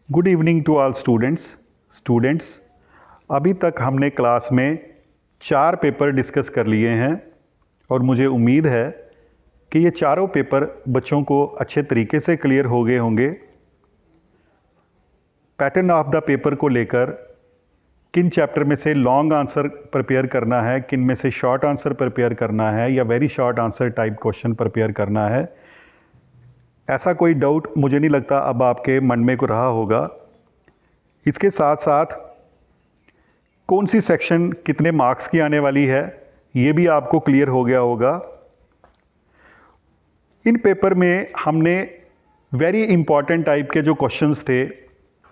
Good evening to all students. अभी तक हमने क्लास में 4 पेपर डिस्कस कर लिए हैं और मुझे उम्मीद है कि ये चारों पेपर बच्चों को अच्छे तरीके से क्लियर हो गए होंगे। पैटर्न ऑफ द पेपर को लेकर किन चैप्टर में से लॉन्ग आंसर प्रिपेयर करना है, किन में से शॉर्ट आंसर प्रिपेयर करना है या very short answer type question prepare करना है, ऐसा कोई डाउट मुझे नहीं लगता अब आपके मन में को रहा होगा। इसके साथ साथ कौन सी सेक्शन कितने मार्क्स की आने वाली है ये भी आपको क्लियर हो गया होगा। इन पेपर में हमने वेरी इंपॉर्टेंट टाइप के जो क्वेश्चंस थे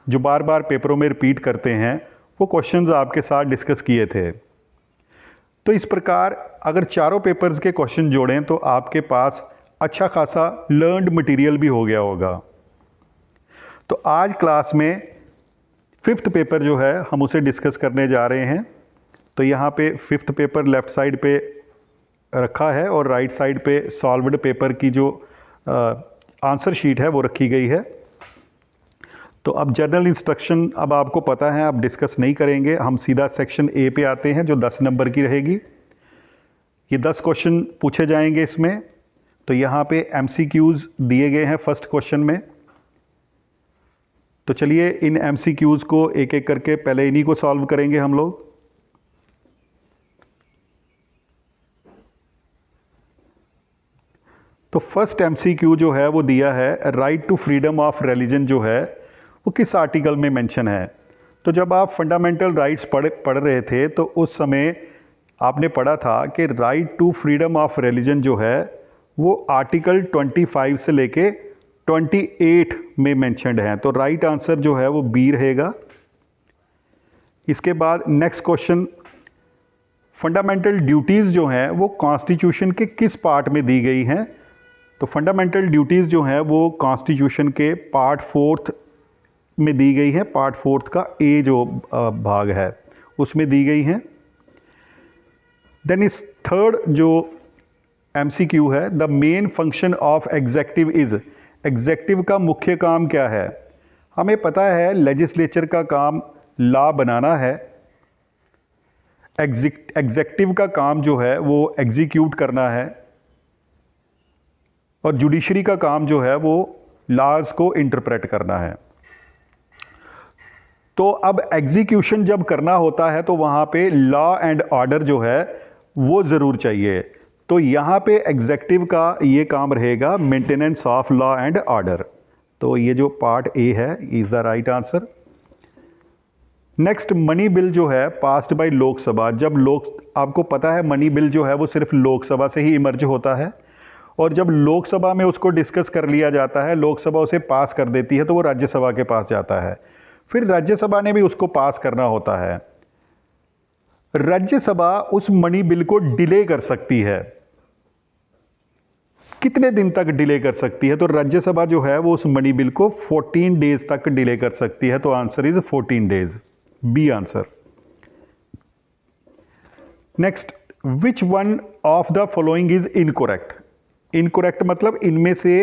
जो बार बार पेपरों में रिपीट करते हैं वो क्वेश्चंस आपके साथ डिस्कस किए थे। तो इस प्रकार अगर चारों पेपर्स के क्वेश्चन जोड़ें तो आपके पास अच्छा खासा लर्नड मटेरियल भी हो गया होगा। तो आज क्लास में 5th पेपर जो है हम उसे डिस्कस करने जा रहे हैं। तो यहाँ पे 5th पेपर लेफ़्ट साइड पे रखा है और राइट साइड पे सॉल्व्ड पेपर की जो आंसर शीट है वो रखी गई है। तो अब जनरल इंस्ट्रक्शन अब आपको पता है, अब डिस्कस नहीं करेंगे, हम सीधा सेक्शन ए पे आते हैं जो 10 नंबर की रहेगी। ये 10 क्वेश्चन पूछे जाएंगे इसमें। तो यहाँ पे MCQs दिए गए हैं फर्स्ट क्वेश्चन में। तो चलिए इन MCQs को एक एक करके पहले इन्हीं को सॉल्व करेंगे हम लोग। तो फर्स्ट MCQ जो है वो दिया है right to freedom of religion जो है वो किस आर्टिकल में मेंशन है। तो जब आप फंडामेंटल राइट्स पढ़ रहे थे तो उस समय आपने पढ़ा था कि right to freedom of religion जो है वो आर्टिकल 25 से लेके 28 में मेंशन्ड है। तो राइट आंसर जो है वो बी रहेगा। इसके बाद नेक्स्ट क्वेश्चन, फंडामेंटल ड्यूटीज़ जो हैं वो कॉन्स्टिट्यूशन के किस पार्ट में दी गई हैं। तो फंडामेंटल ड्यूटीज़ जो हैं वो कॉन्स्टिट्यूशन के पार्ट 4th में दी गई है। पार्ट 4th का ए जो भाग है उसमें दी गई हैं। देन इस थर्ड जो MCQ है, the main function of executive is, executive का मुख्य काम क्या है। हमें पता है लेजिस्लेचर का काम लॉ बनाना है, एग्जेक्टिव का काम जो है वो एग्जीक्यूट करना है और जुडिशरी का काम जो है वो लॉज को इंटरप्रेट करना है। तो अब एग्जीक्यूशन जब करना होता है तो वहाँ पे लॉ एंड ऑर्डर जो है वो ज़रूर चाहिए। तो यहाँ पे एग्जेक्टिव का ये काम रहेगा maintenance of law and order. तो ये जो पार्ट ए है is the right answer. Next, money bill जो है पास्ड बाय लोकसभा। जब आपको पता है मनी बिल जो है वो सिर्फ लोकसभा से ही इमर्ज होता है और जब लोकसभा में उसको डिस्कस कर लिया जाता है, लोकसभा उसे पास कर देती है तो वो राज्यसभा के पास जाता है, फिर राज्यसभा ने भी उसको पास करना होता है। राज्यसभा उस मनी बिल को डिले कर सकती है। कितने दिन तक डिले कर सकती है? तो राज्यसभा जो है वो उस मनी बिल को 14 डेज तक डिले कर सकती है। तो answer is 14 days, B answer. Next, which one of the following is incorrect. Incorrect मतलब इनमें से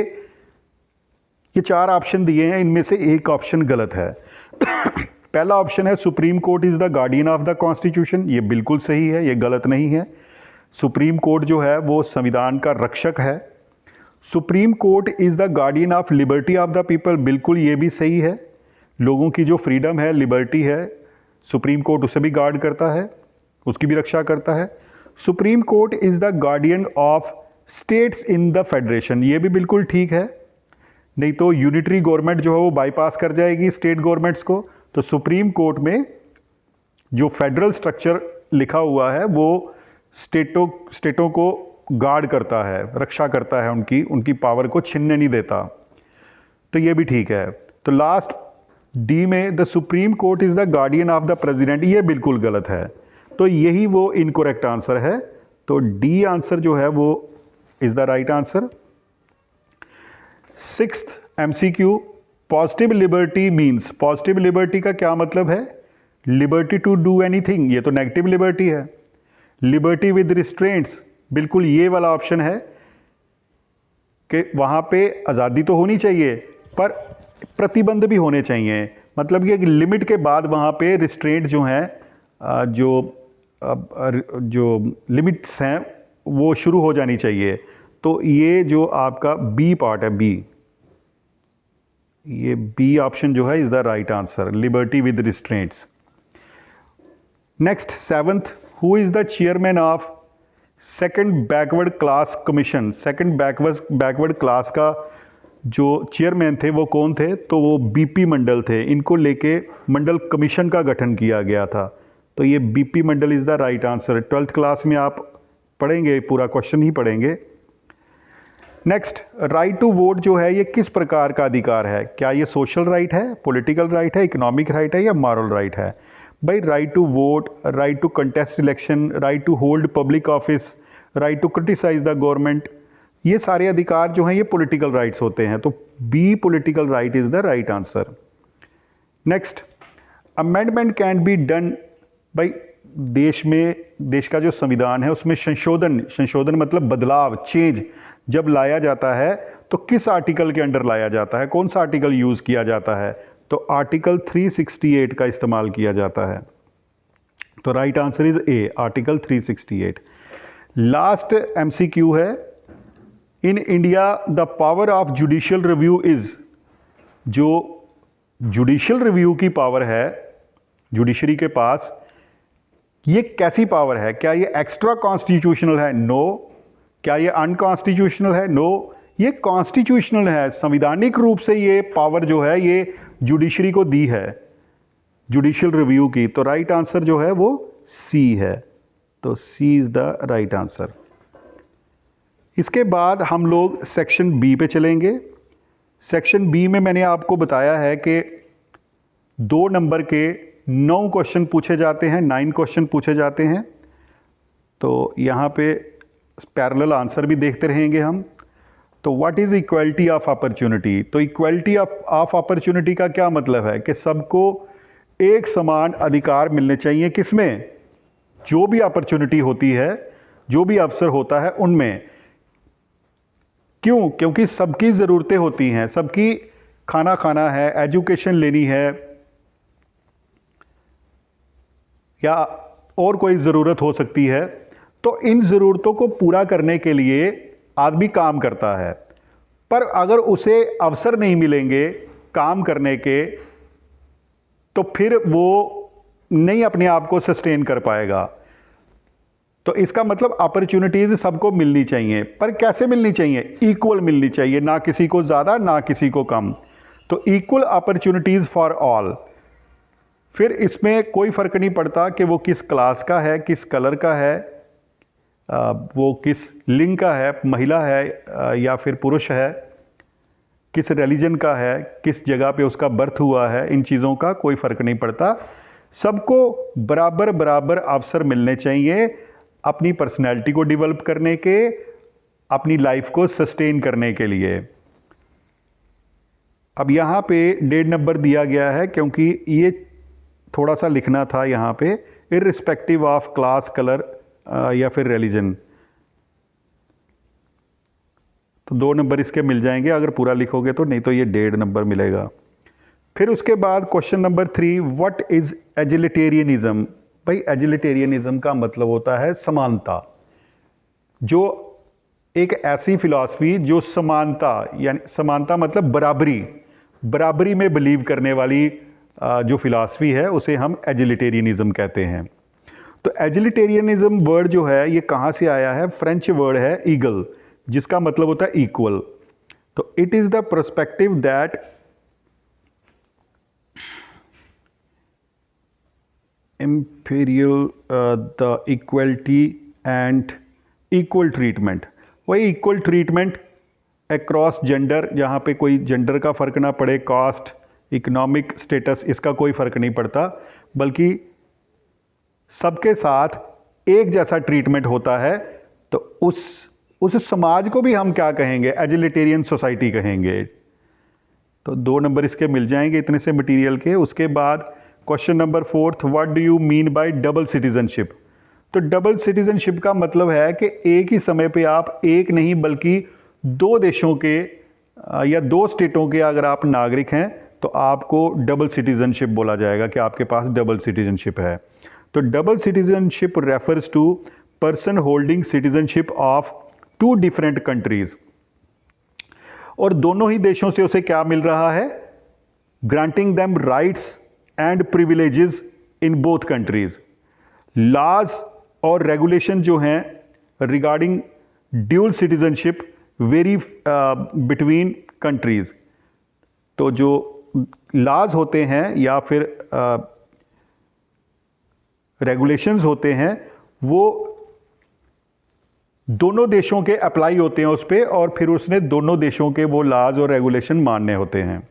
ये 4 ऑप्शन दिए हैं, इनमें से एक ऑप्शन गलत है। पहला ऑप्शन है supreme court is the guardian of the constitution. ये बिल्कुल सही है, ये गलत नहीं है। सुप्रीम कोर्ट जो है वो संविधान का रक्षक है। Supreme court is the guardian of liberty of the people, बिल्कुल ये भी सही है। लोगों की जो फ्रीडम है, लिबर्टी है, सुप्रीम कोर्ट उसे भी गार्ड करता है, उसकी भी रक्षा करता है। Supreme court is the guardian of states in the federation, ये भी बिल्कुल ठीक है। नहीं तो यूनिटरी गवर्नमेंट जो है वो बाईपास कर जाएगी स्टेट गवर्नमेंट्स को। तो सुप्रीम कोर्ट में जो फेडरल स्ट्रक्चर लिखा हुआ है वो स्टेटों को गार्ड करता है, रक्षा करता है, उनकी पावर को छीनने नहीं देता। तो ये भी ठीक है। तो लास्ट डी में the supreme court is the guardian of the president, ये बिल्कुल गलत है। तो यही वो इनकोरेक्ट आंसर है। तो डी आंसर जो है वो is the right answer. 6th MCQ, positive liberty means. Positive liberty का क्या मतलब है? लिबर्टी टू डू एनीथिंग, ये तो नेगेटिव लिबर्टी है। लिबर्टी विद रिस्ट्रेंट्स, बिल्कुल ये वाला ऑप्शन है कि वहाँ पे आज़ादी तो होनी चाहिए पर प्रतिबंध भी होने चाहिए। मतलब ये लिमिट के बाद वहाँ पे रिस्ट्रेंट जो हैं, जो लिमिट्स हैं वो शुरू हो जानी चाहिए। तो ये जो आपका बी पार्ट है, बी, ये बी ऑप्शन जो है is the right answer, liberty with restraints. Next 7th, who is the chairman of second backward class commission. Second backward class का जो चेयरमैन थे वो कौन थे? तो वो बीपी मंडल थे। इनको लेके मंडल कमीशन का गठन किया गया था। तो ये BP Mandal is the right answer. 12th class में आप पढ़ेंगे, पूरा क्वेश्चन ही पढ़ेंगे। नेक्स्ट, राइट टू वोट जो है ये किस प्रकार का अधिकार है? क्या ये सोशल राइट है, पॉलिटिकल राइट है, इकोनॉमिक राइट है या मॉरल राइट है? भाई right to vote, right to contest election, right to hold public office, right to criticise the government, ये सारे अधिकार जो हैं ये पॉलिटिकल राइट्स होते हैं। तो B political right is the right answer. Next, amendment can be done. भाई देश का जो संविधान है उसमें संशोधन मतलब बदलाव, चेंज जब लाया जाता है तो किस आर्टिकल के अंडर लाया जाता है? कौन सा आर्टिकल यूज़ किया जाता है? तो आर्टिकल 368 का इस्तेमाल किया जाता है। तो right answer is A, article 368। Last MCQ है, in India the power of judicial review is. जो जुडिशियल रिव्यू की पावर है जुडिशरी के पास, ये कैसी पावर है? क्या ये एक्स्ट्रा कॉन्स्टिट्यूशनल है? नो। क्या ये अनकॉन्स्टिट्यूशनल है? नो। ये कॉन्स्टिट्यूशनल है। संवैधानिक रूप से ये पावर जो है ये जुडिशरी को दी है, जुडिशियल रिव्यू की। तो राइट आंसर जो है वो सी है। तो सी इज द राइट आंसर। इसके बाद हम लोग सेक्शन बी पे चलेंगे। सेक्शन बी में मैंने आपको बताया है कि 2 नंबर के 9 क्वेश्चन पूछे जाते हैं, 9 क्वेश्चन पूछे जाते हैं। तो यहाँ पे पैरेलल आंसर भी देखते रहेंगे हम। तो what is equality of opportunity? तो इक्वलिटी ऑफ अपॉर्चुनिटी का क्या मतलब है? कि सबको एक समान अधिकार मिलने चाहिए। किसमें? जो भी अपॉर्चुनिटी होती है, जो भी अवसर होता है उनमें। क्यों? क्योंकि सबकी ज़रूरतें होती हैं, सबकी खाना खाना है, एजुकेशन लेनी है या और कोई ज़रूरत हो सकती है। तो इन ज़रूरतों को पूरा करने के लिए आदमी काम करता है, पर अगर उसे अवसर नहीं मिलेंगे काम करने के तो फिर वो नहीं अपने आप को सस्टेन कर पाएगा। तो इसका मतलब अपॉर्चुनिटीज़ सबको मिलनी चाहिए, पर कैसे मिलनी चाहिए? इक्वल मिलनी चाहिए, ना किसी को ज़्यादा ना किसी को कम। तो इक्वल अपॉर्चुनिटीज़ फॉर ऑल। फिर इसमें कोई फ़र्क नहीं पड़ता कि वो किस क्लास का है, किस कलर का है, वो किस लिंग का है, महिला है या फिर पुरुष है, किस रिलीजन का है, किस जगह पे उसका बर्थ हुआ है। इन चीज़ों का कोई फ़र्क नहीं पड़ता। सबको बराबर बराबर अवसर मिलने चाहिए अपनी पर्सनैलिटी को डेवलप करने के, अपनी लाइफ को सस्टेन करने के लिए। अब यहाँ पे 1.5 नंबर दिया गया है क्योंकि ये थोड़ा सा लिखना था यहाँ पे, इर्रिस्पेक्टिव ऑफ क्लास, कलर या फिर रिलीजन। तो 2 नंबर इसके मिल जाएंगे अगर पूरा लिखोगे तो, नहीं तो ये 1.5 नंबर मिलेगा। फिर उसके बाद क्वेश्चन नंबर 3, व्हाट इज एजिलिटेरियनिज्म? भाई एजिलिटेरियनिज्म का मतलब होता है समानता। जो एक ऐसी फिलॉसफी जो समानता, यानी समानता मतलब बराबरी में बिलीव करने वाली जो फिलॉसफी है उसे हम एजिलिटेरियनिज्म कहते हैं। तो एजिलिटेरियनिज्म वर्ड जो है ये कहाँ से आया है? फ्रेंच वर्ड है ईगल, जिसका मतलब होता है इक्वल। तो it is the perspective that inferior the equality and equal treatment. वही इक्वल ट्रीटमेंट अक्रॉस जेंडर, जहाँ पे कोई जेंडर का फ़र्क ना पड़े, कास्ट, इकोनॉमिक स्टेटस, इसका कोई फ़र्क नहीं पड़ता, बल्कि सबके साथ एक जैसा ट्रीटमेंट होता है। तो उस समाज को भी हम क्या कहेंगे? एजिलिटेरियन सोसाइटी कहेंगे। तो 2 नंबर इसके मिल जाएंगे इतने से मटेरियल के। उसके बाद question number 4, what do you mean bye double citizenship? तो डबल सिटीजनशिप का मतलब है कि एक ही समय पे आप एक नहीं बल्कि 2 देशों के या 2 स्टेटों के अगर आप नागरिक हैं तो आपको डबल सिटीजनशिप बोला जाएगा कि आपके पास डबल सिटीजनशिप है। तो double citizenship refers to person holding citizenship of two different countries, और दोनों ही देशों से उसे क्या मिल रहा है, granting them rights and privileges in both countries. Laws और रेगुलेशन जो हैं regarding dual citizenship vary between countries. तो जो लॉज होते हैं या फिर रेगुलेशंस होते हैं वो दोनों देशों के अप्लाई होते हैं उस पर, और फिर उसने दोनों देशों के वो लॉज और रेगुलेशन मानने होते हैं।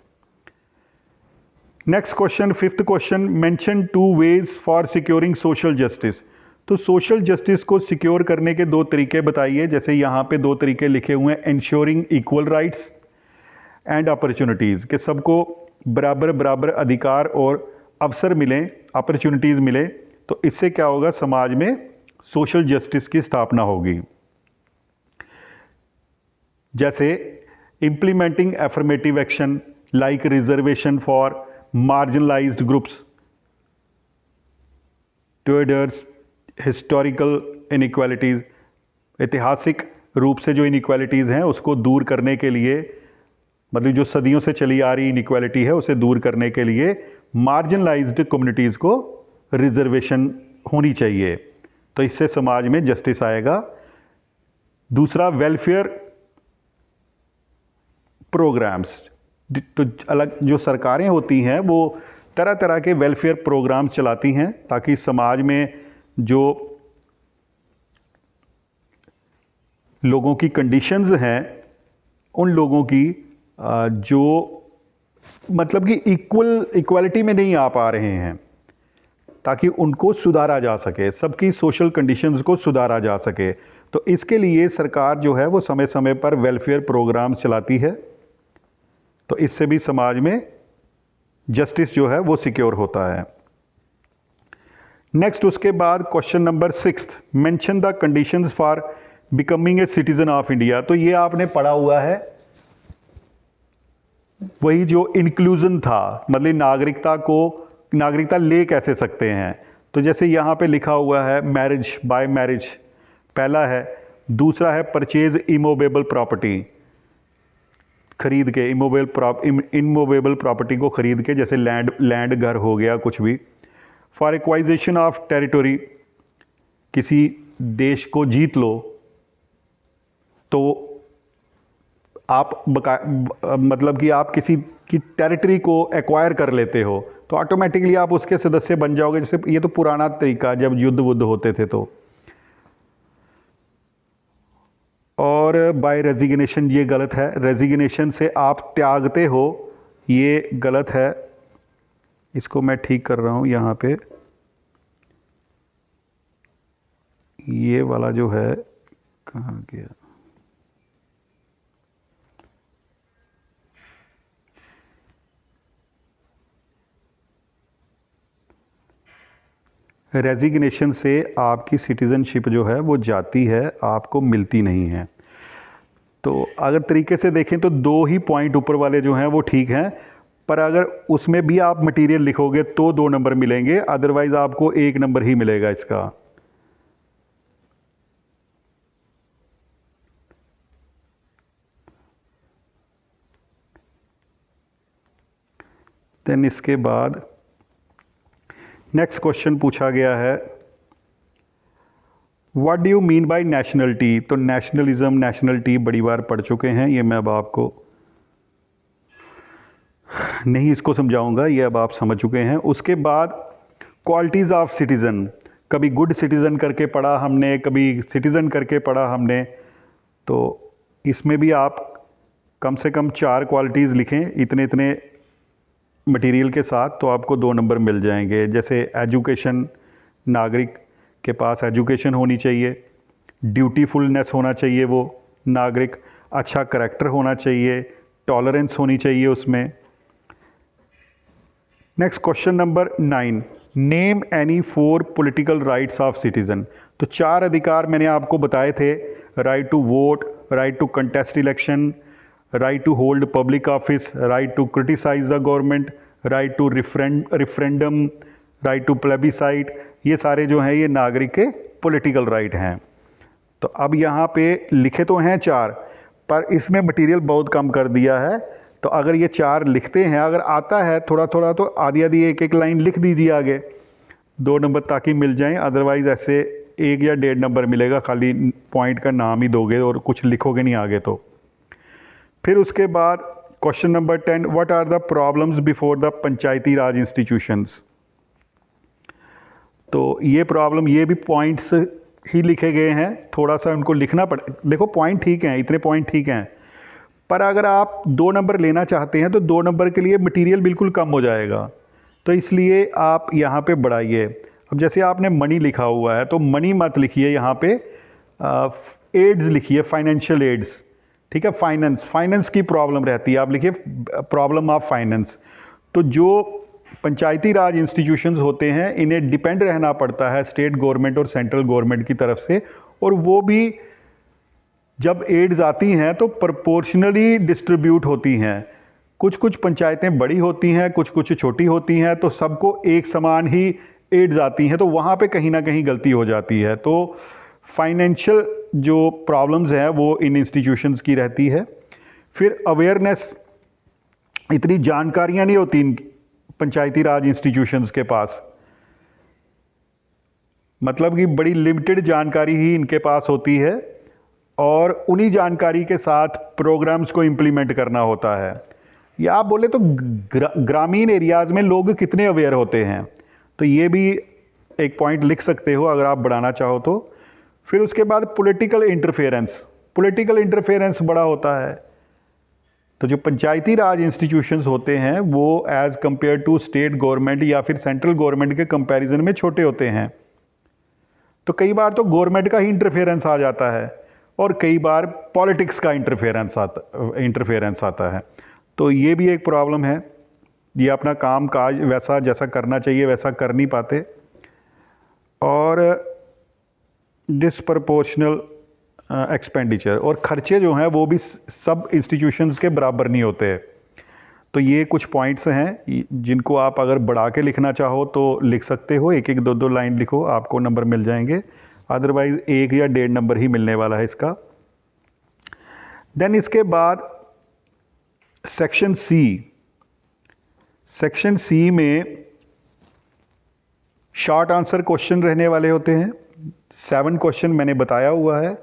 Next question, fifth question, mention two ways for securing social justice. तो सोशल जस्टिस को सिक्योर करने के दो तरीके बताइए। जैसे यहाँ पे दो तरीके लिखे हुए हैं, ensuring equal rights and opportunities, कि सबको बराबर बराबर अधिकार और अवसर मिलें, अपॉर्चुनिटीज़ मिले, तो इससे क्या होगा, समाज में सोशल जस्टिस की स्थापना होगी। जैसे implementing affirmative action like reservation for marginalised groups, to address historical inequalities, ऐतिहासिक रूप से जो इनइक्वालिटीज़ हैं उसको दूर करने के लिए, मतलब जो सदियों से चली आ रही इनइक्वालिटी है उसे दूर करने के लिए मार्जिनलाइज्ड कम्युनिटीज़ को रिजर्वेशन होनी चाहिए, तो इससे समाज में जस्टिस आएगा। दूसरा, वेलफेयर प्रोग्राम्स, तो अलग जो सरकारें होती हैं वो तरह तरह के वेलफेयर प्रोग्राम्स चलाती हैं ताकि समाज में जो लोगों की कंडीशंस हैं उन लोगों की जो मतलब कि इक्वालिटी में नहीं आ पा रहे हैं, ताकि उनको सुधारा जा सके, सबकी सोशल कंडीशंस को सुधारा जा सके। तो इसके लिए सरकार जो है वो समय समय पर वेलफेयर प्रोग्राम्स चलाती है, तो इससे भी समाज में जस्टिस जो है वो सिक्योर होता है। नेक्स्ट, उसके बाद question number 6, mention the conditions for becoming a citizen of India. तो ये आपने पढ़ा हुआ है, वही जो इंक्लूजन था, मतलब नागरिकता ले कैसे सकते हैं। तो जैसे यहाँ पे लिखा हुआ है मैरिज बाय मैरिज पहला है, दूसरा है परचेज इमूवेबल प्रॉपर्टी, खरीद के इमूवेबल प्रॉपर्टी को खरीद के, जैसे लैंड घर हो गया कुछ भी। फॉर एक्वाइजेशन ऑफ टेरिटोरी, किसी देश को जीत लो तो आप मतलब कि आप किसी की टेरिटरी को एक्वायर कर लेते हो तो ऑटोमेटिकली आप उसके सदस्य बन जाओगे। जैसे ये तो पुराना तरीका जब युद्ध वुद्ध होते थे तो। और बाय रेजिग्नेशन, ये गलत है, रेजिग्नेशन से आप त्यागते हो, ये गलत है, इसको मैं ठीक कर रहा हूँ यहाँ पे। ये वाला जो है कहाँ गया, रेजिग्नेशन से आपकी सिटीज़नशिप जो है वो जाती है, आपको मिलती नहीं है। तो अगर तरीके से देखें तो दो ही पॉइंट ऊपर वाले जो हैं वो ठीक हैं, पर अगर उसमें भी आप मटेरियल लिखोगे तो 2 नंबर मिलेंगे, अदरवाइज़ आपको 1 नंबर ही मिलेगा इसका। देन इसके बाद नेक्स्ट क्वेश्चन पूछा गया है, what do you mean bye nationality. तो नेशनलिज्म, नेशनलिटी बड़ी बार पढ़ चुके हैं, ये मैं अब आपको नहीं इसको समझाऊंगा, ये अब आप समझ चुके हैं। उसके बाद क्वालिटीज़ ऑफ सिटीज़न, कभी गुड सिटीज़न करके पढ़ा हमने, कभी सिटीज़न करके पढ़ा हमने, तो इसमें भी आप कम से कम 4 क्वालिटीज़ लिखें इतने इतने मटेरियल के साथ, तो आपको 2 नंबर मिल जाएंगे। जैसे एजुकेशन, नागरिक के पास एजुकेशन होनी चाहिए, ड्यूटीफुलनेस होना चाहिए वो नागरिक, अच्छा करैक्टर होना चाहिए, टॉलरेंस होनी चाहिए उसमें। Next question number 9, name any 4 political rights of citizen. तो 4 अधिकार मैंने आपको बताए थे, right to vote, right to contest election, right to hold public office, right to criticise the government, right to referendum, right to plebiscite, ये सारे जो हैं ये नागरिक के पॉलिटिकल राइट हैं। तो अब यहाँ पे लिखे तो हैं 4, पर इसमें मटेरियल बहुत कम कर दिया है। तो अगर ये 4 लिखते हैं, अगर आता है थोड़ा थोड़ा, तो आधी आधी एक एक लाइन लिख दीजिए आगे, 2 नंबर ताकि मिल जाएं। अदरवाइज़ ऐसे 1 या 1.5 नंबर मिलेगा, खाली पॉइंट का नाम ही दोगे और कुछ लिखोगे नहीं आगे। तो फिर उसके बाद question number 10, what are the problems before the Panchayati Raj institutions. तो ये प्रॉब्लम, ये भी पॉइंट्स ही लिखे गए हैं, थोड़ा सा उनको लिखना देखो पॉइंट ठीक हैं, इतने पॉइंट ठीक हैं, पर अगर आप 2 नंबर लेना चाहते हैं तो 2 नंबर के लिए मटेरियल बिल्कुल कम हो जाएगा, तो इसलिए आप यहाँ पे बढ़ाइए। अब जैसे आपने मनी लिखा हुआ है तो मनी मत लिखिए, यहाँ पे एड्स लिखिए, फाइनेंशियल एड्स, ठीक है। फाइनेंस की प्रॉब्लम रहती है, आप लिखिए प्रॉब्लम ऑफ फाइनेंस। तो जो पंचायती राज इंस्टीट्यूशंस होते हैं इन्हें डिपेंड रहना पड़ता है स्टेट गवर्नमेंट और सेंट्रल गवर्नमेंट की तरफ से, और वो भी जब एड्स आती हैं तो प्रोपोर्शनली डिस्ट्रीब्यूट होती हैं। कुछ कुछ पंचायतें बड़ी होती हैं, कुछ कुछ छोटी होती हैं, तो सबको एक समान ही एड्स आती हैं, तो वहाँ पे कहीं ना कहीं गलती हो जाती है। तो फाइनेंशियल जो प्रॉब्लम्स हैं वो इन इंस्टीट्यूशंस की रहती है। फिर अवेयरनेस, इतनी जानकारियाँ नहीं होती इन पंचायती राज इंस्टीट्यूशंस के पास, मतलब कि बड़ी लिमिटेड जानकारी ही इनके पास होती है, और उन्हीं जानकारी के साथ प्रोग्राम्स को इम्प्लीमेंट करना होता है। या आप बोले तो ग्रामीण एरियाज़ में लोग कितने अवेयर होते हैं, तो ये भी एक पॉइंट लिख सकते हो अगर आप बढ़ाना चाहो तो। फिर उसके बाद पॉलिटिकल इंटरफेरेंस बड़ा होता है। तो जो पंचायती राज इंस्टीट्यूशंस होते हैं वो as compare to state government या फिर सेंट्रल गवर्नमेंट के कंपैरिजन में छोटे होते हैं, तो कई बार तो गवर्नमेंट का ही इंटरफेरेंस आ जाता है और कई बार पॉलिटिक्स का इंटरफेरेंस आता है। तो ये भी एक प्रॉब्लम है, ये अपना काम काज वैसा जैसा करना चाहिए वैसा कर नहीं पाते, और डिसप्रपोर्शनल एक्सपेंडिचर, और खर्चे जो हैं वो भी सब इंस्टीट्यूशंस के बराबर नहीं होते। तो ये कुछ पॉइंट्स हैं जिनको आप अगर बढ़ा के लिखना चाहो तो लिख सकते हो, एक एक 2 लाइन लिखो, आपको नंबर मिल जाएंगे। अदरवाइज़ 1 या 1.5 नंबर ही मिलने वाला है इसका। देन इसके बाद सेक्शन सी में शॉर्ट आंसर क्वेश्चन रहने वाले होते हैं। 7 क्वेश्चन मैंने बताया हुआ है।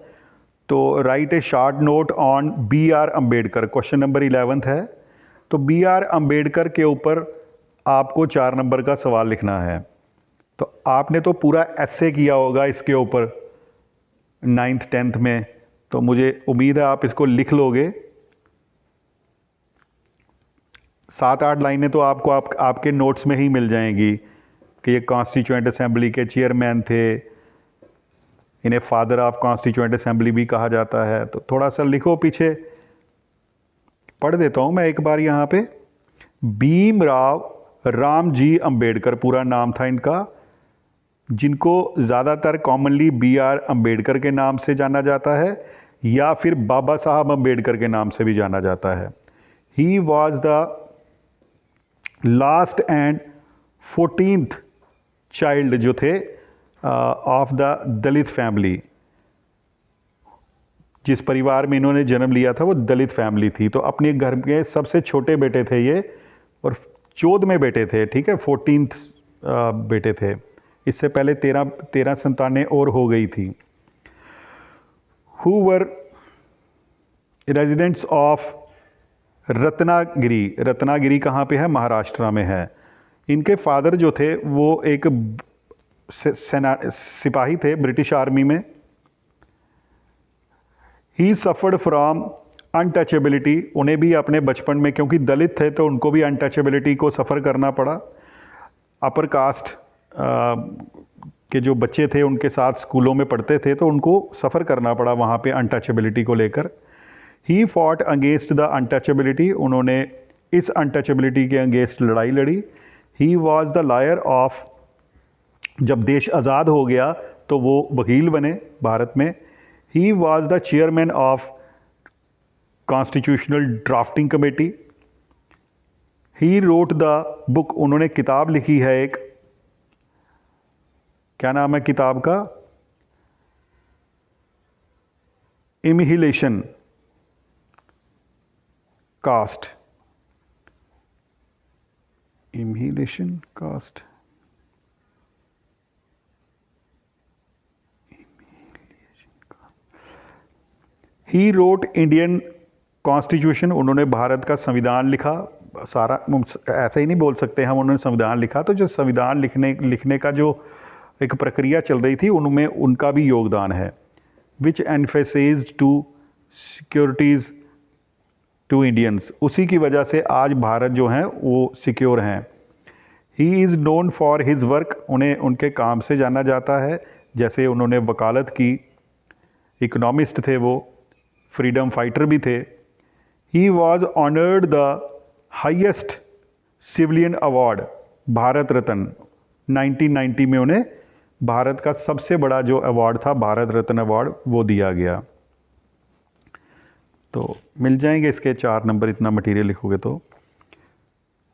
तो right a short note on B.R. Ambedkar, question number 11 है। तो B.R. अम्बेडकर के ऊपर आपको 4 नंबर का सवाल लिखना है। तो आपने तो पूरा एस्से किया होगा इसके ऊपर 9th 10th में, तो मुझे उम्मीद है आप इसको लिख लोगे। 7-8 लाइनें तो आपको आपके नोट्स में ही मिल जाएंगी कि ये कॉन्स्टिट्यूएंट असेंबली के चेयरमैन थे, इन्हें फादर ऑफ कॉन्स्टिट्यूएंट असेंबली भी कहा जाता है। तो थोड़ा सा लिखो, पीछे पढ़ देता हूँ मैं एक बार यहाँ पे। भीमराव रामजी अम्बेडकर पूरा नाम था इनका, जिनको ज़्यादातर कॉमनली B.R. अम्बेडकर के नाम से जाना जाता है या फिर बाबा साहब अम्बेडकर के नाम से भी जाना जाता है। He was the last and 14th child जो थे ऑफ द दलित फैमिली। जिस परिवार में इन्होंने जन्म लिया था वो दलित फैमिली थी। तो अपने घर के सबसे छोटे बेटे थे ये, और 14वें बेटे थे, ठीक है, 14th बेटे थे। इससे पहले 13 संतानें और हो गई थी। Who were residents of Ratnagiri कहाँ पे है? महाराष्ट्र में है। इनके फादर जो थे वो एक सिपाही थे ब्रिटिश आर्मी में। ही सफ़र्ड फ्रॉम अनटचेबिलिटी, उन्हें भी अपने बचपन में, क्योंकि दलित थे तो उनको भी अनटचेबिलिटी को सफ़र करना पड़ा। अपर कास्ट के जो बच्चे थे उनके साथ स्कूलों में पढ़ते थे तो उनको सफ़र करना पड़ा वहाँ पे अनटचेबिलिटी को लेकर। He fought against the untouchability, उन्होंने इस अनटचेबिलिटी के अगेंस्ट लड़ाई लड़ी। He was the lawyer of, जब देश आज़ाद हो गया तो वो वकील बने भारत में। He was the chairman of constitutional drafting committee. He wrote the book, उन्होंने किताब लिखी है एक, क्या नाम है किताब का? Annihilation caste, annihilation caste, he wrote Indian constitution, उन्होंने भारत का संविधान लिखा। सारा ऐसे ही नहीं बोल सकते हम उन्होंने संविधान लिखा, तो जो संविधान लिखने का जो एक प्रक्रिया चल रही थी उनमें उनका भी योगदान है। Which emphasized to securities to Indians, उसी की वजह से आज भारत जो हैं वो सिक्योर हैं। He is known for his work, उन्हें उनके काम से जाना जाता है, जैसे उन्होंने वकालत की, इकोनॉमिस्ट थे वो, फ्रीडम फाइटर भी थे। He was honoured the highest civilian award, Bharat Ratna, 1990 में उन्हें भारत का सबसे बड़ा जो अवार्ड था भारत रत्न अवार्ड वो दिया गया। तो मिल जाएंगे इसके 4 नंबर, इतना मटेरियल लिखोगे तो।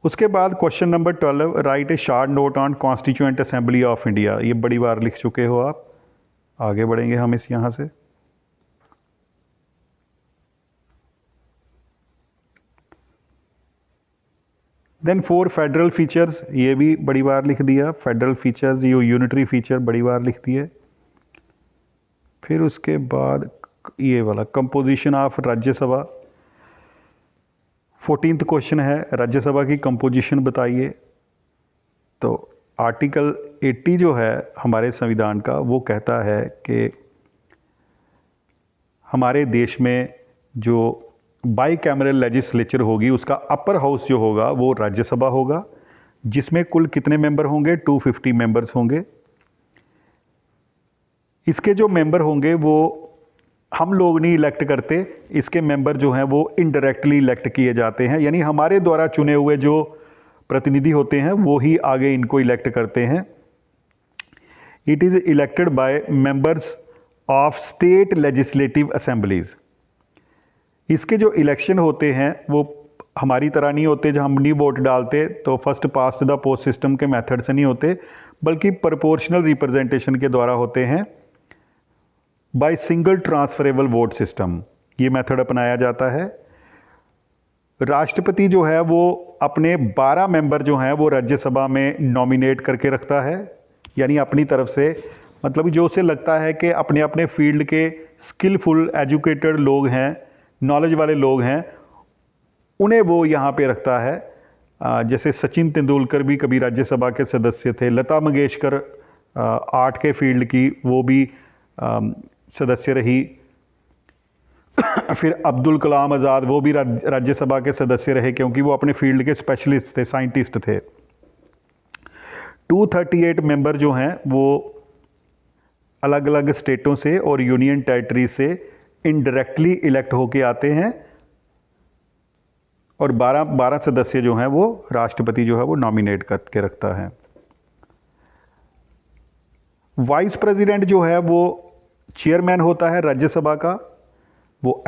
उसके बाद question number 12, right a short note on constituent assembly of India. ये बड़ी बार लिख चुके हो आप, आगे बढ़ेंगे हम इस यहाँ से। देन 4 फेडरल फीचर्स, ये भी बड़ी बार लिख दिया। फेडरल फीचर्स, ये यूनिटरी फीचर बड़ी बार लिख दिए। फिर उसके बाद ये वाला composition of Rajya Sabha, 14th question है, राज्यसभा की कंपोजिशन बताइए। तो आर्टिकल 80 जो है हमारे संविधान का वो कहता है कि हमारे देश में जो बाई कैमरल लेजिस्लेचर होगी उसका अपर हाउस जो होगा वो राज्यसभा होगा, जिसमें कुल कितने मेंबर होंगे? 250 मेंबर्स होंगे। इसके जो मेंबर होंगे वो हम लोग नहीं इलेक्ट करते, इसके मेंबर जो हैं वो इनडायरेक्टली इलेक्ट किए जाते हैं, यानी हमारे द्वारा चुने हुए जो प्रतिनिधि होते हैं वो ही आगे इनको इलेक्ट करते हैं। It is elected by members of state legislative assemblies. इसके जो इलेक्शन होते हैं वो हमारी तरह नहीं होते, जब हम नहीं वोट डालते तो first past the post system के मेथड से नहीं होते, बल्कि प्रोपोर्शनल रिप्रेजेंटेशन के द्वारा होते हैं, by single transferable vote system. ये मेथड अपनाया जाता है। राष्ट्रपति जो है वो अपने 12 मेंबर जो हैं वो राज्यसभा में नॉमिनेट करके रखता है, यानी अपनी तरफ से, मतलब जो उसे लगता है कि अपने अपने फील्ड के स्किलफुल एजुकेटेड लोग हैं, नॉलेज वाले लोग हैं, उन्हें वो यहाँ पे रखता है। जैसे सचिन तेंदुलकर भी कभी राज्यसभा के सदस्य थे, लता मंगेशकर आर्ट के फील्ड की वो भी सदस्य रही, फिर अब्दुल कलाम आज़ाद वो भी राज्यसभा के सदस्य रहे क्योंकि वो अपने फील्ड के स्पेशलिस्ट थे, साइंटिस्ट थे। 238 मेंबर जो हैं वो अलग अलग स्टेटों से और यूनियन टेरिटरी से इनडायरेक्टली इलेक्ट होके आते हैं, और 12 सदस्य जो हैं वो राष्ट्रपति जो है वो नॉमिनेट करके रखता है। वाइस प्रेसिडेंट जो है वो चेयरमैन होता है राज्यसभा का, वो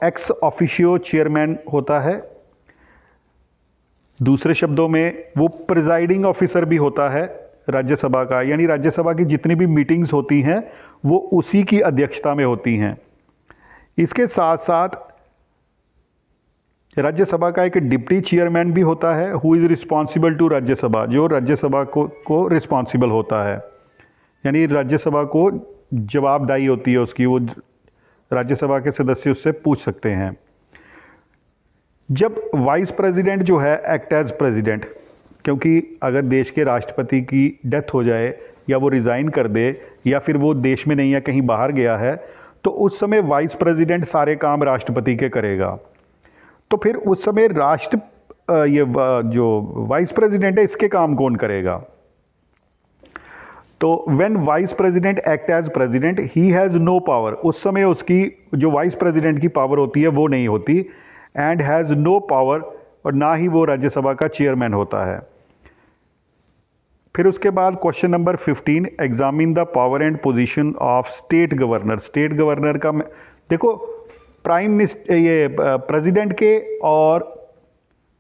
एक्स ऑफिशियो चेयरमैन होता है। दूसरे शब्दों में वो प्रिजाइडिंग ऑफिसर भी होता है राज्यसभा का, यानी राज्यसभा की जितनी भी मीटिंग्स होती हैं वो उसी की अध्यक्षता में होती हैं। इसके साथ साथ राज्यसभा का एक डिप्टी चेयरमैन भी होता है, who is responsible to Rajya Sabha, जो राज्यसभा को रिस्पॉन्सिबल होता है, यानी राज्यसभा को जवाबदाही होती है उसकी, वो राज्यसभा के सदस्य उससे पूछ सकते हैं। जब वाइस प्रेसिडेंट जो है एक्ट एज प्रेसिडेंट, क्योंकि अगर देश के राष्ट्रपति की डेथ हो जाए या वो रिज़ाइन कर दे या फिर वो देश में नहीं है कहीं बाहर गया है, तो उस समय वाइस प्रेसिडेंट सारे काम राष्ट्रपति के करेगा। तो फिर उस समय जो वाइस प्रेसिडेंट है इसके काम कौन करेगा? तो when vice president act as president he has no power, उस समय उसकी जो वाइस प्रेसिडेंट की पावर होती है वो नहीं होती, एंड हैज़ नो पावर, और ना ही वो राज्यसभा का चेयरमैन होता है। फिर उसके बाद question number 15, examine the power and position of state governor. State governor का देखो प्राइम मिनिस्टर, ये प्रेसिडेंट के और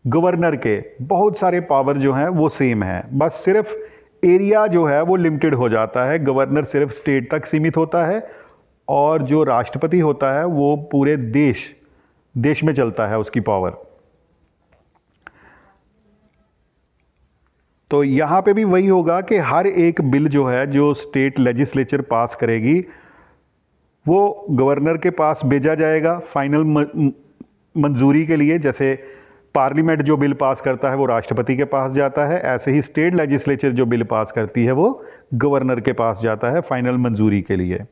गवर्नर के बहुत सारे पावर जो हैं वो सेम हैं, बस सिर्फ एरिया जो है वो लिमिटेड हो जाता है। गवर्नर सिर्फ स्टेट तक सीमित होता है और जो राष्ट्रपति होता है वो पूरे देश में चलता है उसकी पावर। तो यहाँ पे भी वही होगा कि हर एक बिल जो है जो स्टेट लेजिस्लेचर पास करेगी वो गवर्नर के पास भेजा जाएगा फाइनल मंजूरी के लिए। जैसे पार्लियामेंट जो बिल पास करता है वो राष्ट्रपति के पास जाता है, ऐसे ही स्टेट लेजिस्लेचर जो बिल पास करती है वो गवर्नर के पास जाता है फाइनल मंजूरी के लिए।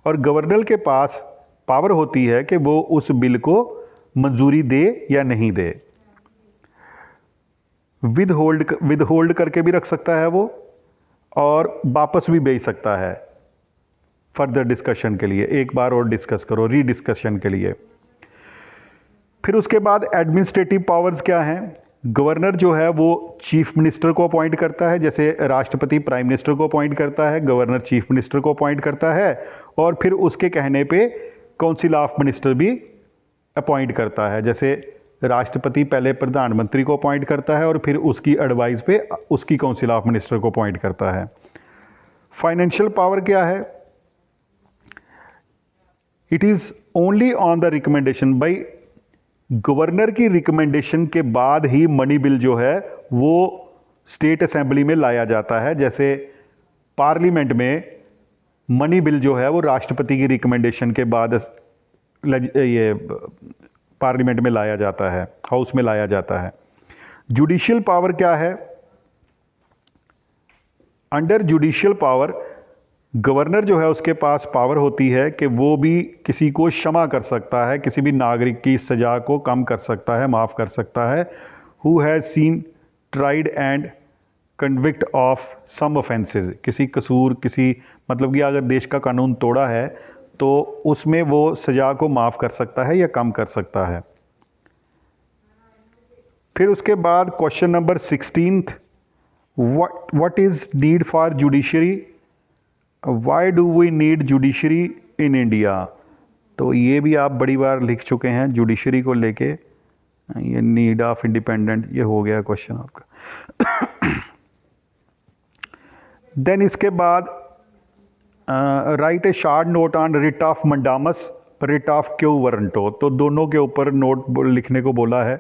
और गवर्नर के पास पावर होती है कि वो उस बिल को मंजूरी दे या नहीं दे। विद होल्ड करके भी रख सकता है वो, और वापस भी भेज सकता है फर्दर डिस्कशन के लिए, एक बार और डिस्कस करो, रीडिस्कशन के लिए। फिर उसके बाद एडमिनिस्ट्रेटिव पावर्स क्या हैं? गवर्नर जो है वो चीफ मिनिस्टर को अपॉइंट करता है, जैसे राष्ट्रपति प्राइम मिनिस्टर को अपॉइंट करता है, गवर्नर चीफ मिनिस्टर को अपॉइंट करता है, और फिर उसके कहने पे काउंसिल ऑफ मिनिस्टर भी अपॉइंट करता है। जैसे राष्ट्रपति पहले प्रधानमंत्री को अपॉइंट करता है और फिर उसकी एडवाइस पे उसकी काउंसिल ऑफ मिनिस्टर को अपॉइंट करता है। फाइनेंशियल पावर क्या है? It is only on the recommendation, by governor की रिकमेंडेशन के बाद ही मनी बिल जो है वो स्टेट असेंबली में लाया जाता है। जैसे पार्लियामेंट में मनी बिल जो है वो राष्ट्रपति की रिकमेंडेशन के बाद ये पार्लियामेंट में लाया जाता है, हाउस में लाया जाता है। जुडिशियल पावर क्या है? अंडर जुडिशियल पावर गवर्नर जो है उसके पास पावर होती है कि वो भी किसी को क्षमा कर सकता है, किसी भी नागरिक की सज़ा को कम कर सकता है, माफ़ कर सकता है। Who has seen tried and convict of some offences, किसी कसूर, किसी मतलब कि अगर देश का कानून तोड़ा है तो उसमें वो सज़ा को माफ़ कर सकता है या कम कर सकता है। फिर उसके बाद question number 16, what is need for judiciary, why do we need judiciary in India. तो ये भी आप बड़ी बार लिख चुके हैं जुडिशरी को लेके, ये नीड ऑफ इंडिपेंडेंट, ये हो गया क्वेश्चन आपका। देन इसके बाद write a short note on writ of mandamus, writ of quo warranto, तो दोनों के ऊपर नोट लिखने को बोला है।